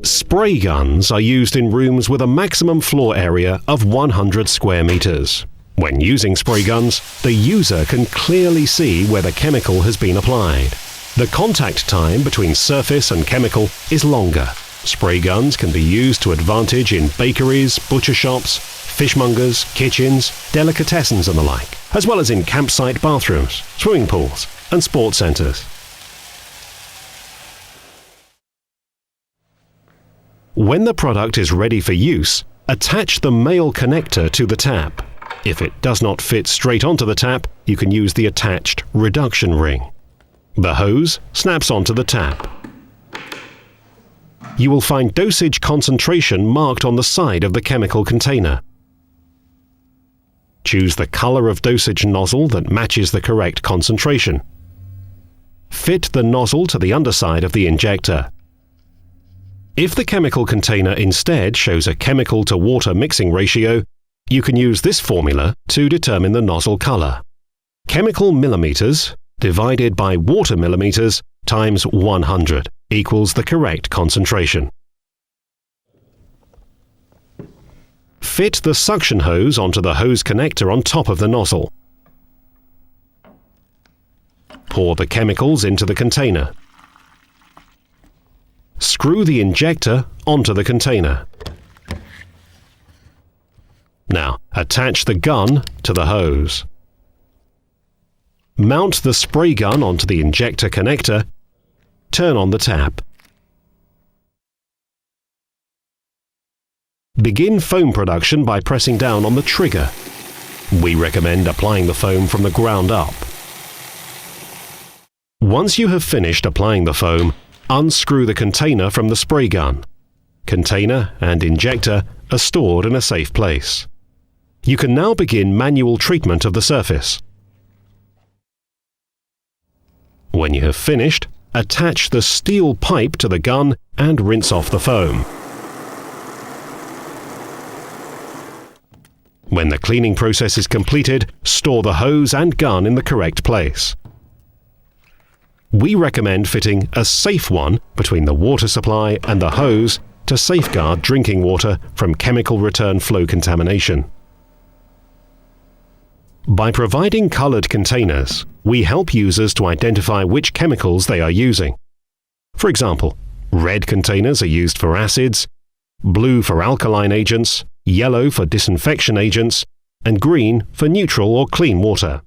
Spray guns are used in rooms with a maximum floor area of 100 square meters. When using spray guns, the user can clearly see where the chemical has been applied. The contact time between surface and chemical is longer. Spray guns can be used to advantage in bakeries, butcher shops, fishmongers, kitchens, delicatessens and the like, as well as in campsite bathrooms, swimming pools and sports centres. When the product is ready for use, attach the male connector to the tap. If it does not fit straight onto the tap, you can use the attached reduction ring. The hose snaps onto the tap. You will find dosage concentration marked on the side of the chemical container. Choose the color of dosage nozzle that matches the correct concentration. Fit the nozzle to the underside of the injector. If the chemical container instead shows a chemical to water mixing ratio, you can use this formula to determine the nozzle color. Chemical millimeters divided by water millimeters times 100 equals the correct concentration. Fit the suction hose onto the hose connector on top of the nozzle. Pour the chemicals into the container. Screw the injector onto the container. Now, attach the gun to the hose. Mount the spray gun onto the injector connector. Turn on the tap. Begin foam production by pressing down on the trigger. We recommend applying the foam from the ground up. Once you have finished applying the foam, unscrew the container from the spray gun. Container and injector are stored in a safe place. You can now begin manual treatment of the surface. When you have finished, attach the steel pipe to the gun and rinse off the foam. When the cleaning process is completed, store the hose and gun in the correct place. We recommend fitting a safe one between the water supply and the hose to safeguard drinking water from chemical return flow contamination. By providing colored containers, we help users to identify which chemicals they are using. For example, red containers are used for acids, blue for alkaline agents, yellow for disinfection agents, and green for neutral or clean water.